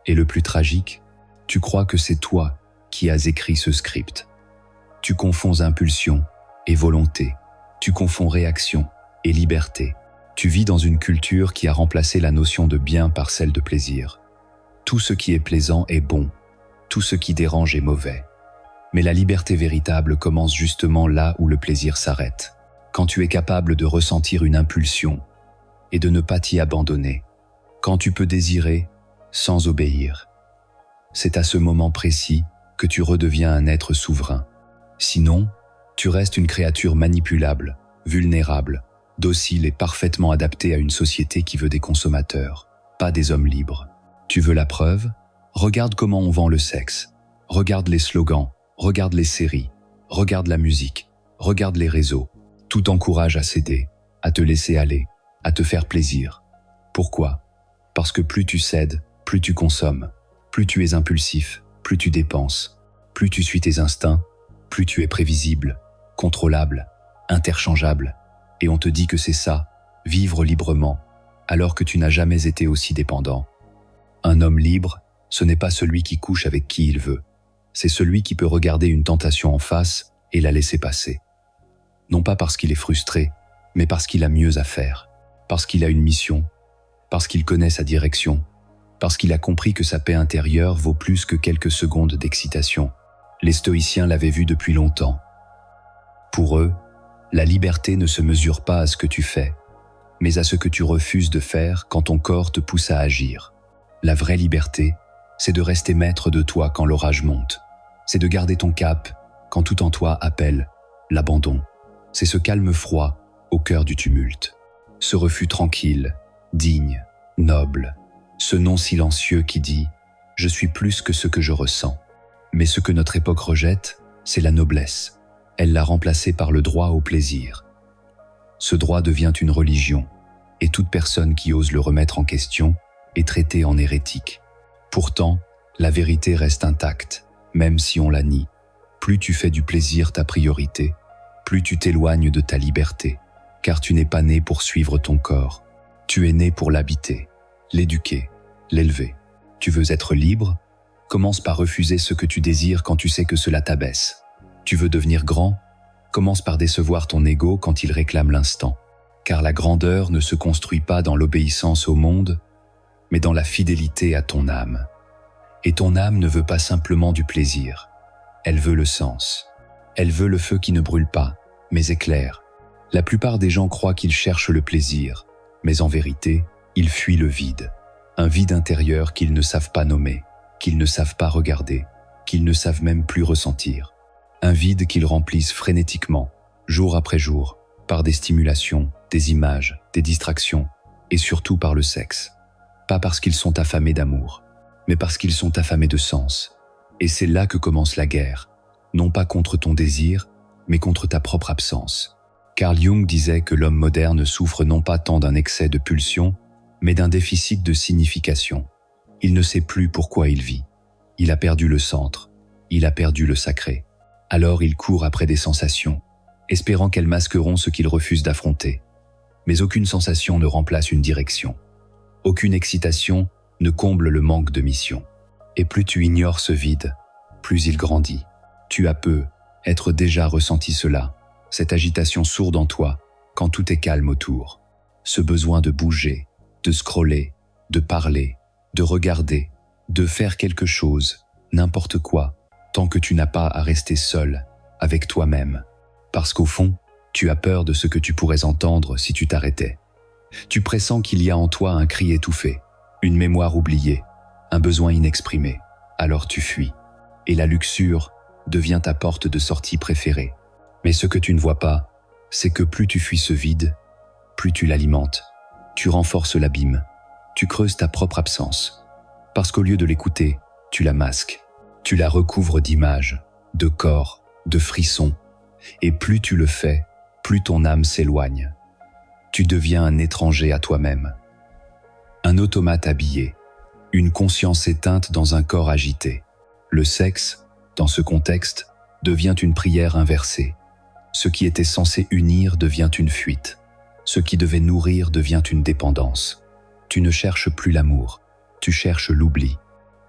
Et le plus tragique, tu crois que c'est toi qui as écrit ce script. Tu confonds impulsion et volonté. Tu confonds réaction et liberté. Tu vis dans une culture qui a remplacé la notion de bien par celle de plaisir. Tout ce qui est plaisant est bon. Tout ce qui dérange est mauvais. Mais la liberté véritable commence justement là où le plaisir s'arrête. Quand tu es capable de ressentir une impulsion et de ne pas t'y abandonner. Quand tu peux désirer sans obéir. C'est à ce moment précis que tu redeviens un être souverain. Sinon, tu restes une créature manipulable, vulnérable, docile et parfaitement adaptée à une société qui veut des consommateurs, pas des hommes libres. Tu veux la preuve? Regarde comment on vend le sexe. Regarde les slogans, regarde les séries, regarde la musique, regarde les réseaux. Tout encourage à céder, à te laisser aller, à te faire plaisir. Pourquoi? Parce que plus tu cèdes, plus tu consommes, plus tu es impulsif, plus tu dépenses, plus tu suis tes instincts, plus tu es prévisible, contrôlable, interchangeable. Et on te dit que c'est ça, vivre librement, alors que tu n'as jamais été aussi dépendant. Un homme libre, ce n'est pas celui qui couche avec qui il veut. C'est celui qui peut regarder une tentation en face et la laisser passer. Non pas parce qu'il est frustré, mais parce qu'il a mieux à faire, parce qu'il a une mission, parce qu'il connaît sa direction, parce qu'il a compris que sa paix intérieure vaut plus que quelques secondes d'excitation. Les stoïciens l'avaient vu depuis longtemps. Pour eux, la liberté ne se mesure pas à ce que tu fais, mais à ce que tu refuses de faire quand ton corps te pousse à agir. La vraie liberté, c'est de rester maître de toi quand l'orage monte. C'est de garder ton cap quand tout en toi appelle l'abandon. C'est ce calme froid au cœur du tumulte. Ce refus tranquille, digne, noble. Ce non silencieux qui dit « Je suis plus que ce que je ressens ». Mais ce que notre époque rejette, c'est la noblesse. Elle l'a remplacée par le droit au plaisir. Ce droit devient une religion, et toute personne qui ose le remettre en question est traitée en hérétique. Pourtant, la vérité reste intacte, même si on la nie. Plus tu fais du plaisir ta priorité, plus tu t'éloignes de ta liberté, car tu n'es pas né pour suivre ton corps. Tu es né pour l'habiter, l'éduquer, l'élever. Tu veux être libre? Commence par refuser ce que tu désires quand tu sais que cela t'abaisse. Tu veux devenir grand? Commence par décevoir ton ego quand il réclame l'instant. Car la grandeur ne se construit pas dans l'obéissance au monde, mais dans la fidélité à ton âme. Et ton âme ne veut pas simplement du plaisir. Elle veut le sens. Elle veut le feu qui ne brûle pas, mais éclaire. La plupart des gens croient qu'ils cherchent le plaisir, mais en vérité, ils fuient le vide. Un vide intérieur qu'ils ne savent pas nommer, qu'ils ne savent pas regarder, qu'ils ne savent même plus ressentir. Un vide qu'ils remplissent frénétiquement, jour après jour, par des stimulations, des images, des distractions, et surtout par le sexe. Pas parce qu'ils sont affamés d'amour, mais parce qu'ils sont affamés de sens. Et c'est là que commence la guerre, non pas contre ton désir, mais contre ta propre absence. Carl Jung disait que l'homme moderne souffre non pas tant d'un excès de pulsion, mais d'un déficit de signification. Il ne sait plus pourquoi il vit. Il a perdu le centre, il a perdu le sacré. Alors il court après des sensations, espérant qu'elles masqueront ce qu'il refuse d'affronter. Mais aucune sensation ne remplace une direction. Aucune excitation ne comble le manque de mission. Et plus tu ignores ce vide, plus il grandit. Tu as peu, être déjà ressenti cela, cette agitation sourde en toi, quand tout est calme autour. Ce besoin de bouger, de scroller, de parler, de regarder, de faire quelque chose, n'importe quoi, tant que tu n'as pas à rester seul, avec toi-même. Parce qu'au fond, tu as peur de ce que tu pourrais entendre si tu t'arrêtais. Tu pressens qu'il y a en toi un cri étouffé, une mémoire oubliée, un besoin inexprimé. Alors tu fuis. Et la luxure, devient ta porte de sortie préférée. Mais ce que tu ne vois pas, c'est que plus tu fuis ce vide, plus tu l'alimentes. Tu renforces l'abîme, tu creuses ta propre absence. Parce qu'au lieu de l'écouter, tu la masques. Tu la recouvres d'images, de corps, de frissons. Et plus tu le fais, plus ton âme s'éloigne. Tu deviens un étranger à toi-même. Un automate habillé, une conscience éteinte dans un corps agité. Le sexe, dans ce contexte, devient une prière inversée. Ce qui était censé unir devient une fuite. Ce qui devait nourrir devient une dépendance. Tu ne cherches plus l'amour, tu cherches l'oubli.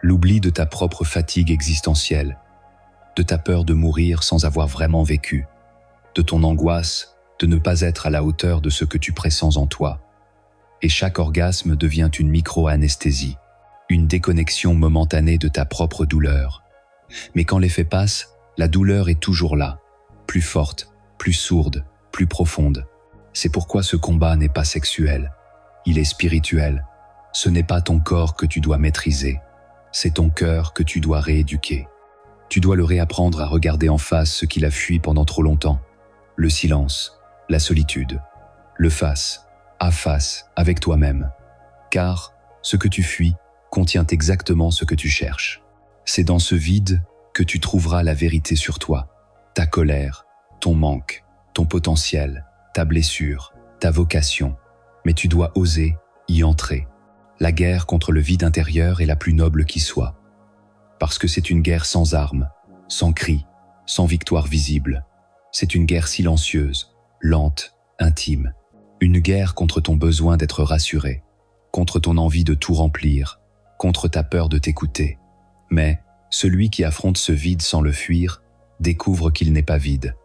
L'oubli de ta propre fatigue existentielle, de ta peur de mourir sans avoir vraiment vécu, de ton angoisse de ne pas être à la hauteur de ce que tu pressens en toi. Et chaque orgasme devient une micro-anesthésie, une déconnexion momentanée de ta propre douleur. Mais quand l'effet passe, la douleur est toujours là, plus forte, plus sourde, plus profonde. C'est pourquoi ce combat n'est pas sexuel, il est spirituel. Ce n'est pas ton corps que tu dois maîtriser, c'est ton cœur que tu dois rééduquer. Tu dois le réapprendre à regarder en face ce qu'il a fui pendant trop longtemps. Le silence, la solitude, le face à face avec toi-même. Car ce que tu fuis contient exactement ce que tu cherches. C'est dans ce vide que tu trouveras la vérité sur toi, ta colère, ton manque, ton potentiel, ta blessure, ta vocation. Mais tu dois oser y entrer. La guerre contre le vide intérieur est la plus noble qui soit. Parce que c'est une guerre sans armes, sans cris, sans victoire visible. C'est une guerre silencieuse, lente, intime. Une guerre contre ton besoin d'être rassuré, contre ton envie de tout remplir, contre ta peur de t'écouter. Mais celui qui affronte ce vide sans le fuir découvre qu'il n'est pas vide.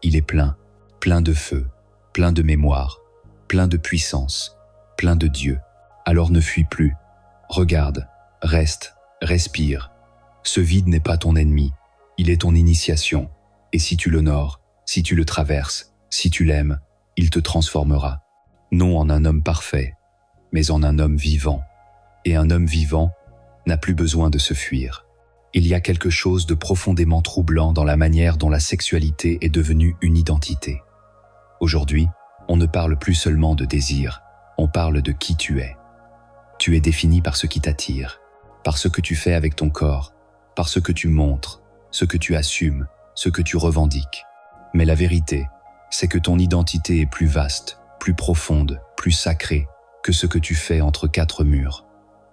Il est plein, plein de feu, plein de mémoire, plein de puissance, plein de Dieu. Alors ne fuis plus. Regarde, reste, respire. Ce vide n'est pas ton ennemi, il est ton initiation. Et si tu l'honores, si tu le traverses, si tu l'aimes, il te transformera. Non en un homme parfait, mais en un homme vivant. Et un homme vivant n'a plus besoin de se fuir. Il y a quelque chose de profondément troublant dans la manière dont la sexualité est devenue une identité. Aujourd'hui, on ne parle plus seulement de désir, on parle de qui tu es. Tu es défini par ce qui t'attire, par ce que tu fais avec ton corps, par ce que tu montres, ce que tu assumes, ce que tu revendiques. Mais la vérité, c'est que ton identité est plus vaste, plus profonde, plus sacrée que ce que tu fais entre quatre murs.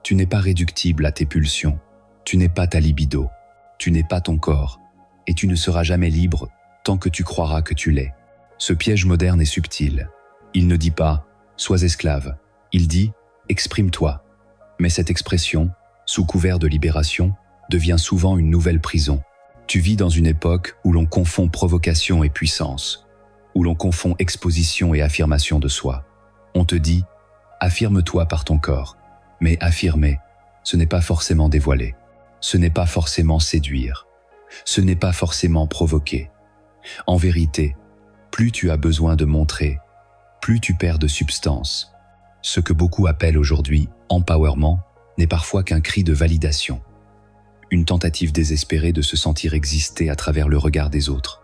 Tu n'es pas réductible à tes pulsions, tu n'es pas ta libido, tu n'es pas ton corps, et tu ne seras jamais libre tant que tu croiras que tu l'es. Ce piège moderne est subtil. Il ne dit pas « sois esclave », il dit « exprime-toi ». Mais cette expression, sous couvert de libération, devient souvent une nouvelle prison. Tu vis dans une époque où l'on confond provocation et puissance, où l'on confond exposition et affirmation de soi. On te dit « affirme-toi par ton corps », mais affirmer, ce n'est pas forcément dévoiler, ce n'est pas forcément séduire, ce n'est pas forcément provoquer. En vérité, plus tu as besoin de montrer, plus tu perds de substance. Ce que beaucoup appellent aujourd'hui « empowerment » n'est parfois qu'un cri de validation. Une tentative désespérée de se sentir exister à travers le regard des autres.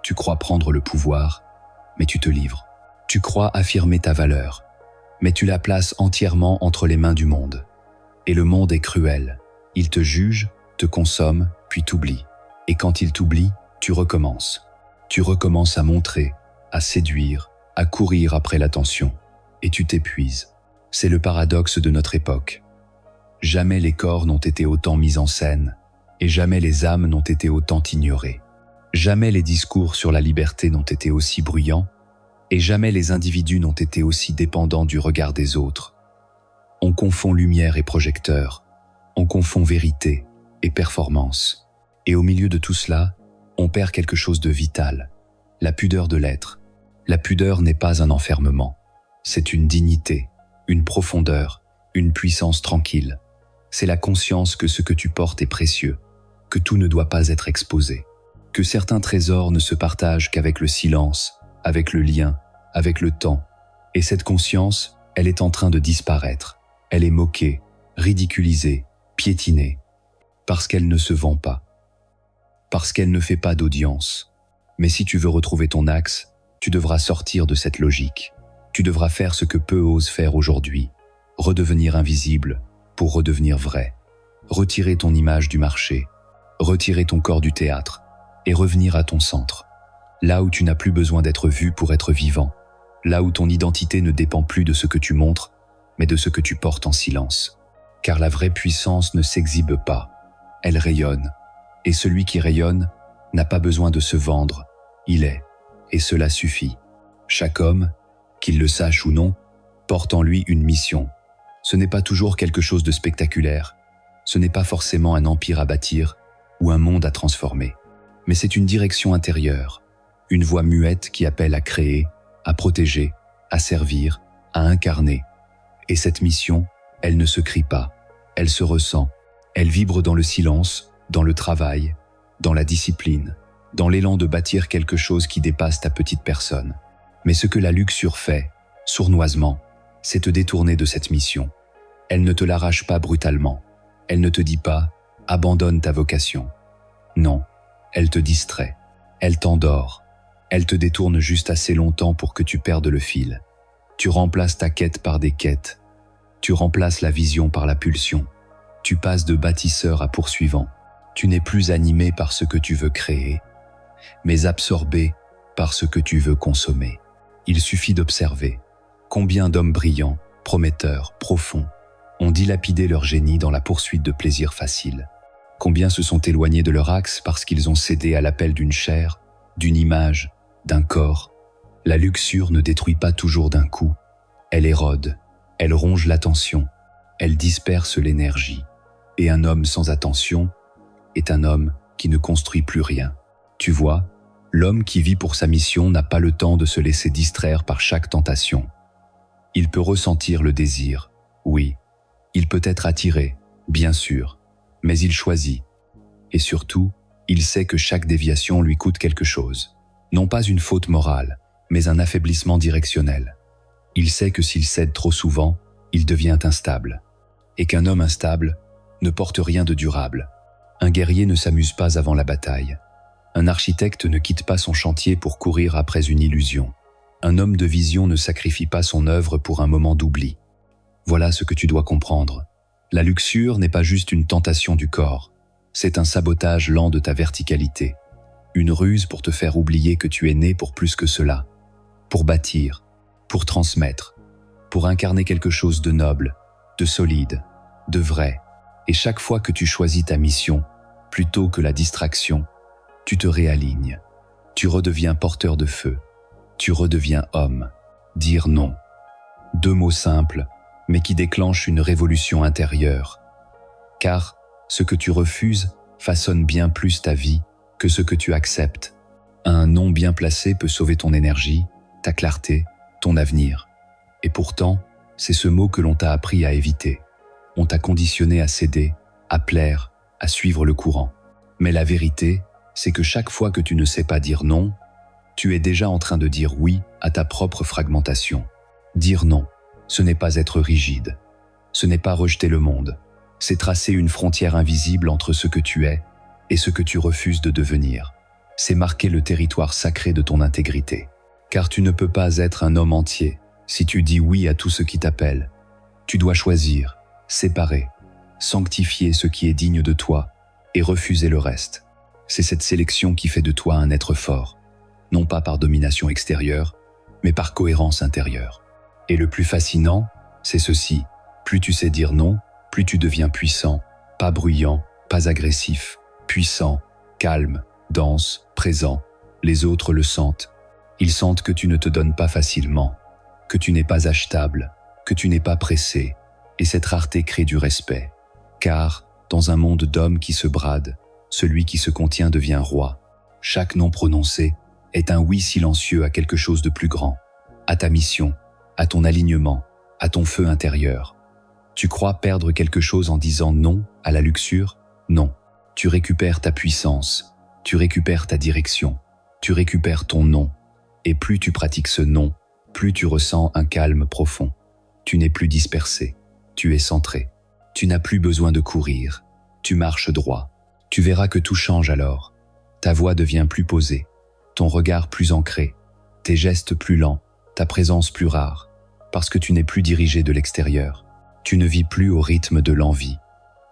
Tu crois prendre le pouvoir, mais tu te livres. Tu crois affirmer ta valeur, mais tu la places entièrement entre les mains du monde. Et le monde est cruel. Il te juge, te consomme, puis t'oublie. Et quand il t'oublie, tu recommences. Tu recommences à montrer, à séduire, à courir après l'attention. Et tu t'épuises. C'est le paradoxe de notre époque. Jamais les corps n'ont été autant mis en scène, et jamais les âmes n'ont été autant ignorées. Jamais les discours sur la liberté n'ont été aussi bruyants, et jamais les individus n'ont été aussi dépendants du regard des autres. On confond lumière et projecteur, on confond vérité et performance. Et au milieu de tout cela, on perd quelque chose de vital, la pudeur de l'être. La pudeur n'est pas un enfermement, c'est une dignité, une profondeur, une puissance tranquille. C'est la conscience que ce que tu portes est précieux, que tout ne doit pas être exposé, que certains trésors ne se partagent qu'avec le silence, avec le lien, avec le temps. Et cette conscience, elle est en train de disparaître. Elle est moquée, ridiculisée, piétinée, parce qu'elle ne se vend pas. parce qu'elle ne fait pas d'audience. Mais si tu veux retrouver ton axe, tu devras sortir de cette logique. Tu devras faire ce que peu osent faire aujourd'hui, redevenir invisible pour redevenir vrai. Retirer ton image du marché, retirer ton corps du théâtre et revenir à ton centre. Là où tu n'as plus besoin d'être vu pour être vivant. Là où ton identité ne dépend plus de ce que tu montres, mais de ce que tu portes en silence. Car la vraie puissance ne s'exhibe pas, elle rayonne. Et celui qui rayonne n'a pas besoin de se vendre, il est, et cela suffit. Chaque homme, qu'il le sache ou non, porte en lui une mission. Ce n'est pas toujours quelque chose de spectaculaire, ce n'est pas forcément un empire à bâtir ou un monde à transformer, mais c'est une direction intérieure, une voix muette qui appelle à créer, à protéger, à servir, à incarner. Et cette mission, elle ne se crie pas, elle se ressent, elle vibre dans le silence, dans le travail, dans la discipline, dans l'élan de bâtir quelque chose qui dépasse ta petite personne. Mais ce que la luxure fait, sournoisement, c'est te détourner de cette mission. Elle ne te l'arrache pas brutalement. Elle ne te dit pas « abandonne ta vocation ». Non, elle te distrait, elle t'endort, elle te détourne juste assez longtemps pour que tu perdes le fil. Tu remplaces ta quête par des quêtes, tu remplaces la vision par la pulsion, tu passes de bâtisseur à poursuivant. Tu n'es plus animé par ce que tu veux créer, mais absorbé par ce que tu veux consommer. Il suffit d'observer combien d'hommes brillants, prometteurs, profonds, ont dilapidé leur génie dans la poursuite de plaisirs faciles. Combien se sont éloignés de leur axe parce qu'ils ont cédé à l'appel d'une chair, d'une image, d'un corps. La luxure ne détruit pas toujours d'un coup. Elle érode, elle ronge l'attention, elle disperse l'énergie. Et un homme sans attention est un homme qui ne construit plus rien. Tu vois, l'homme qui vit pour sa mission n'a pas le temps de se laisser distraire par chaque tentation. Il peut ressentir le désir, oui. Il peut être attiré, bien sûr, mais il choisit. Et surtout, il sait que chaque déviation lui coûte quelque chose. Non pas une faute morale, mais un affaiblissement directionnel. Il sait que s'il cède trop souvent, il devient instable. Et qu'un homme instable ne porte rien de durable. Un guerrier ne s'amuse pas avant la bataille. Un architecte ne quitte pas son chantier pour courir après une illusion. Un homme de vision ne sacrifie pas son œuvre pour un moment d'oubli. Voilà ce que tu dois comprendre. La luxure n'est pas juste une tentation du corps. C'est un sabotage lent de ta verticalité. Une ruse pour te faire oublier que tu es né pour plus que cela. Pour bâtir, pour transmettre, pour incarner quelque chose de noble, de solide, de vrai. Et chaque fois que tu choisis ta mission, plutôt que la distraction, tu te réalignes. Tu redeviens porteur de feu. Tu redeviens homme. Dire non. 2 mots simples, mais qui déclenchent une révolution intérieure. Car ce que tu refuses façonne bien plus ta vie que ce que tu acceptes. Un non bien placé peut sauver ton énergie, ta clarté, ton avenir. Et pourtant, c'est ce mot que l'on t'a appris à éviter. On t'a conditionné à céder, à plaire, à suivre le courant. Mais la vérité, c'est que chaque fois que tu ne sais pas dire non, tu es déjà en train de dire oui à ta propre fragmentation. Dire non, ce n'est pas être rigide. Ce n'est pas rejeter le monde. C'est tracer une frontière invisible entre ce que tu es et ce que tu refuses de devenir. C'est marquer le territoire sacré de ton intégrité. Car tu ne peux pas être un homme entier si tu dis oui à tout ce qui t'appelle. Tu dois choisir, séparer, sanctifier ce qui est digne de toi et refuser le reste. C'est cette sélection qui fait de toi un être fort, non pas par domination extérieure, mais par cohérence intérieure. Et le plus fascinant, c'est ceci. Plus tu sais dire non, plus tu deviens puissant, pas bruyant, pas agressif, puissant, calme, dense, présent. Les autres le sentent. Ils sentent que tu ne te donnes pas facilement, que tu n'es pas achetable, que tu n'es pas pressé. Et cette rareté crée du respect. Car, dans un monde d'hommes qui se bradent, celui qui se contient devient roi. Chaque non prononcé est un oui silencieux à quelque chose de plus grand, à ta mission, à ton alignement, à ton feu intérieur. Tu crois perdre quelque chose en disant non à la luxure? Non. Tu récupères ta puissance, tu récupères ta direction, tu récupères ton non. Et plus tu pratiques ce non, plus tu ressens un calme profond. Tu n'es plus dispersé, tu es centré. Tu n'as plus besoin de courir, tu marches droit. Tu verras que tout change alors. Ta voix devient plus posée, ton regard plus ancré, tes gestes plus lents, ta présence plus rare, parce que tu n'es plus dirigé de l'extérieur. Tu ne vis plus au rythme de l'envie.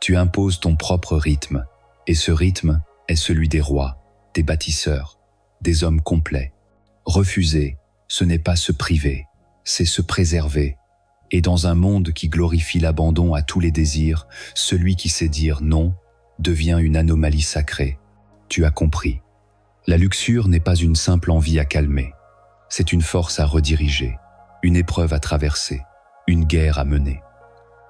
Tu imposes ton propre rythme, et ce rythme est celui des rois, des bâtisseurs, des hommes complets. Refuser, ce n'est pas se priver, c'est se préserver. Et dans un monde qui glorifie l'abandon à tous les désirs, celui qui sait dire non devient une anomalie sacrée. Tu as compris. La luxure n'est pas une simple envie à calmer. C'est une force à rediriger, une épreuve à traverser, une guerre à mener.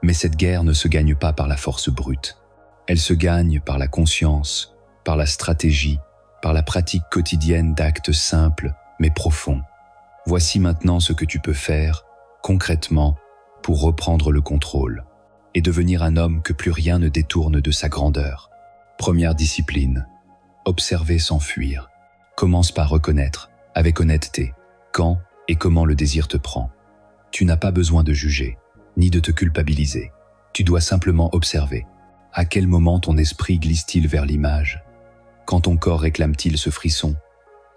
Mais cette guerre ne se gagne pas par la force brute. Elle se gagne par la conscience, par la stratégie, par la pratique quotidienne d'actes simples mais profonds. Voici maintenant ce que tu peux faire, concrètement, pour reprendre le contrôle et devenir un homme que plus rien ne détourne de sa grandeur. Première discipline, observer sans fuir. Commence par reconnaître, avec honnêteté, quand et comment le désir te prend. Tu n'as pas besoin de juger, ni de te culpabiliser. Tu dois simplement observer. À quel moment ton esprit glisse-t-il vers l'image? Quand ton corps réclame-t-il ce frisson?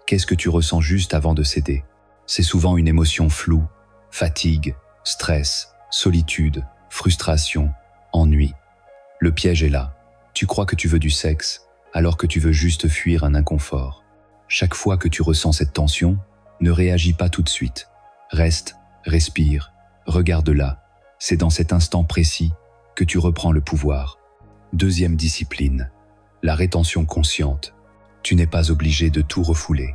Qu'est-ce que tu ressens juste avant de céder? C'est souvent une émotion floue, fatigue, stress, solitude, frustration, ennui. Le piège est là. Tu crois que tu veux du sexe, alors que tu veux juste fuir un inconfort. Chaque fois que tu ressens cette tension, ne réagis pas tout de suite. Reste, respire, regarde-la. C'est dans cet instant précis que tu reprends le pouvoir. Deuxième discipline, la rétention consciente. Tu n'es pas obligé de tout refouler.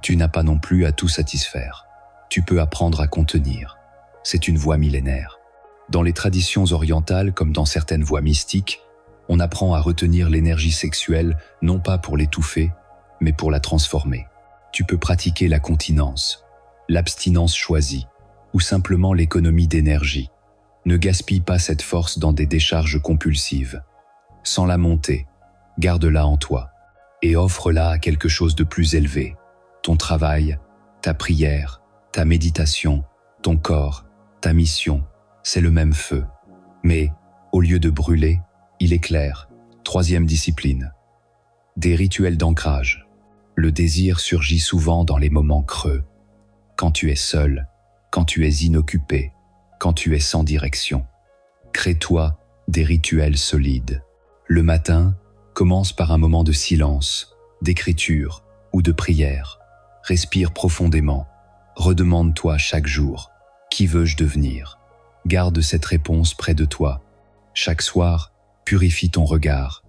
Tu n'as pas non plus à tout satisfaire. Tu peux apprendre à contenir. C'est une voie millénaire. Dans les traditions orientales, comme dans certaines voies mystiques, on apprend à retenir l'énergie sexuelle non pas pour l'étouffer, mais pour la transformer. Tu peux pratiquer la continence, l'abstinence choisie, ou simplement l'économie d'énergie. Ne gaspille pas cette force dans des décharges compulsives. Sans la monter, garde-la en toi et offre-la à quelque chose de plus élevé. Ton travail, ta prière, ta méditation, ton corps, ta mission, c'est le même feu. Mais, au lieu de brûler, il éclaire. Troisième discipline. Des rituels d'ancrage. Le désir surgit souvent dans les moments creux. Quand tu es seul, quand tu es inoccupé, quand tu es sans direction. Crée-toi des rituels solides. Le matin, commence par un moment de silence, d'écriture ou de prière. Respire profondément. Redemande-toi chaque jour, qui veux-je devenir? Garde cette réponse près de toi. Chaque soir, purifie ton regard.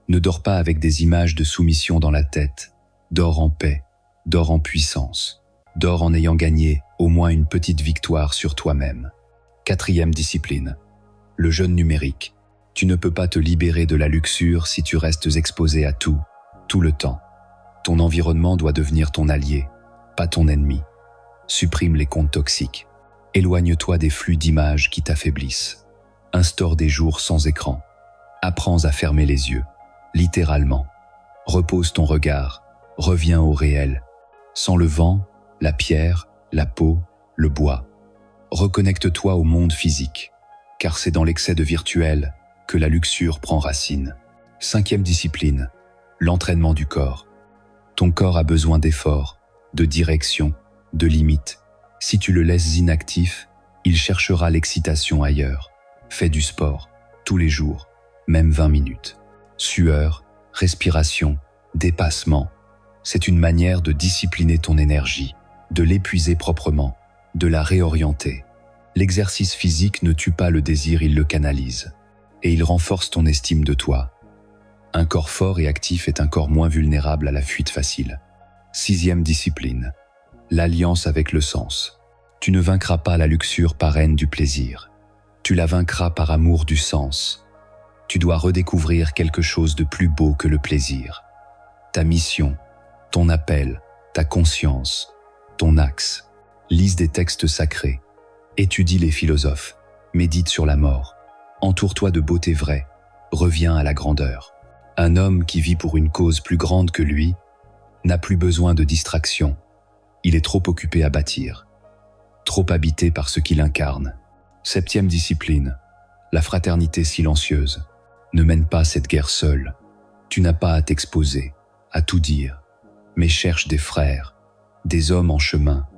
Ne dors pas avec des images de soumission dans la tête. Dors en paix, dors en puissance. Dors en ayant gagné au moins une petite victoire sur toi-même. Quatrième discipline, le jeûne numérique. Tu ne peux pas te libérer de la luxure si tu restes exposé à tout le temps. Ton environnement doit devenir ton allié, pas ton ennemi. Supprime les comptes toxiques. Éloigne-toi des flux d'images qui t'affaiblissent. Instaure des jours sans écran. Apprends à fermer les yeux, littéralement. Repose ton regard, reviens au réel. Sans le vent, la pierre, la peau, le bois. Reconnecte-toi au monde physique, car c'est dans l'excès de virtuel que la luxure prend racine. Cinquième discipline, l'entraînement du corps. Ton corps a besoin d'efforts, de direction, de limites. Si tu le laisses inactif, il cherchera l'excitation ailleurs. Fais du sport, tous les jours, même 20 minutes. Sueur, respiration, dépassement. C'est une manière de discipliner ton énergie, de l'épuiser proprement, de la réorienter. L'exercice physique ne tue pas le désir, il le canalise. Et il renforce ton estime de toi. Un corps fort et actif est un corps moins vulnérable à la fuite facile. Sixième discipline, l'alliance avec le sens. Tu ne vaincras pas la luxure par haine du plaisir. Tu la vaincras par amour du sens. Tu dois redécouvrir quelque chose de plus beau que le plaisir. Ta mission, ton appel, ta conscience, ton axe. Lise des textes sacrés. Étudie les philosophes. Médite sur la mort. Entoure-toi de beauté vraie. Reviens à la grandeur. Un homme qui vit pour une cause plus grande que lui n'a plus besoin de distraction. Il est trop occupé à bâtir, trop habité par ce qu'il incarne. Septième discipline, la fraternité silencieuse. Ne mène pas cette guerre seule. Tu n'as pas à t'exposer, à tout dire, mais cherche des frères, des hommes en chemin,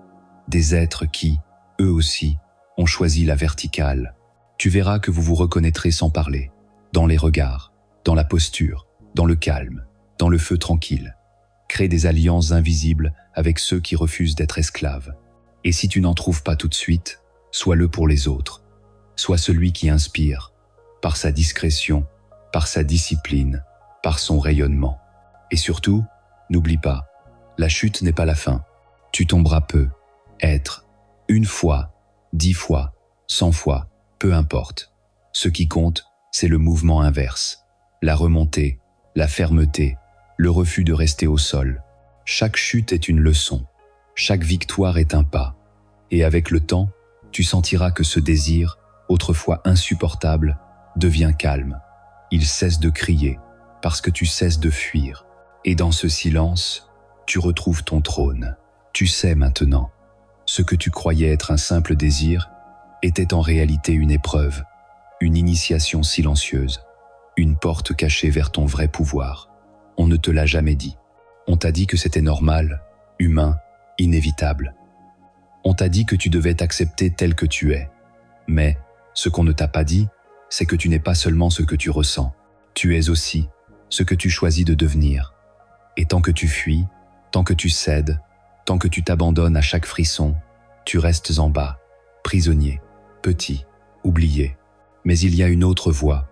des êtres qui, eux aussi, ont choisi la verticale. Tu verras que vous vous reconnaîtrez sans parler, dans les regards, dans la posture, dans le calme, dans le feu tranquille. Crée des alliances invisibles avec ceux qui refusent d'être esclaves. Et si tu n'en trouves pas tout de suite, sois-le pour les autres. Sois celui qui inspire, par sa discrétion, par sa discipline, par son rayonnement. Et surtout, n'oublie pas, la chute n'est pas la fin. Tu tomberas peu. Être, une fois, 10 fois, 100 fois, peu importe. Ce qui compte, c'est le mouvement inverse. La remontée, la fermeté, le refus de rester au sol. Chaque chute est une leçon. Chaque victoire est un pas. Et avec le temps, tu sentiras que ce désir, autrefois insupportable, devient calme. Il cesse de crier, parce que tu cesses de fuir. Et dans ce silence, tu retrouves ton trône. Tu sais maintenant, ce que tu croyais être un simple désir était en réalité une épreuve, une initiation silencieuse, une porte cachée vers ton vrai pouvoir. On ne te l'a jamais dit. On t'a dit que c'était normal, humain, inévitable. On t'a dit que tu devais t'accepter tel que tu es. Mais, ce qu'on ne t'a pas dit, c'est que tu n'es pas seulement ce que tu ressens. Tu es aussi ce que tu choisis de devenir. Et tant que tu fuis, tant que tu cèdes, tant que tu t'abandonnes à chaque frisson, tu restes en bas, prisonnier, petit, oublié. Mais il y a une autre voie,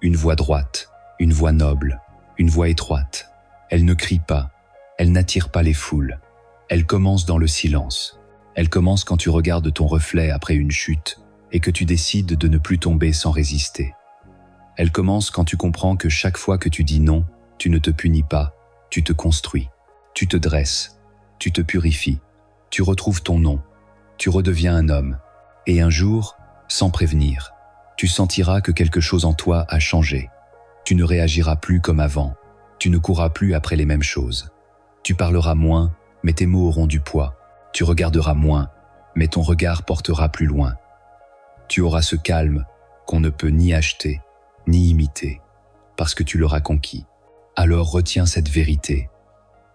une voie droite, une voie noble, une voie étroite. Elle ne crie pas, elle n'attire pas les foules. Elle commence dans le silence. Elle commence quand tu regardes ton reflet après une chute et que tu décides de ne plus tomber sans résister. Elle commence quand tu comprends que chaque fois que tu dis non, tu ne te punis pas, tu te construis, tu te dresses, tu te purifies, tu retrouves ton nom, tu redeviens un homme. Et un jour, sans prévenir, tu sentiras que quelque chose en toi a changé. Tu ne réagiras plus comme avant, tu ne courras plus après les mêmes choses. Tu parleras moins, mais tes mots auront du poids. Tu regarderas moins, mais ton regard portera plus loin. Tu auras ce calme qu'on ne peut ni acheter, ni imiter, parce que tu l'auras conquis. Alors retiens cette vérité.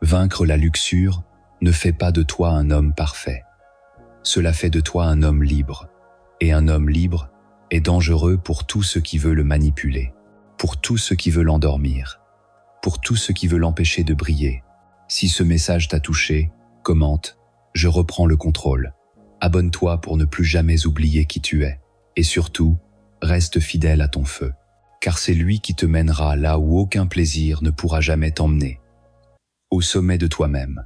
Vaincre la luxure ne fait pas de toi un homme parfait. Cela fait de toi un homme libre. Et un homme libre est dangereux pour tout ce qui veut le manipuler, pour tout ce qui veut l'endormir, pour tout ce qui veut l'empêcher de briller. Si ce message t'a touché, commente, je reprends le contrôle. Abonne-toi pour ne plus jamais oublier qui tu es. Et surtout, reste fidèle à ton feu, car c'est lui qui te mènera là où aucun plaisir ne pourra jamais t'emmener, au sommet de toi-même.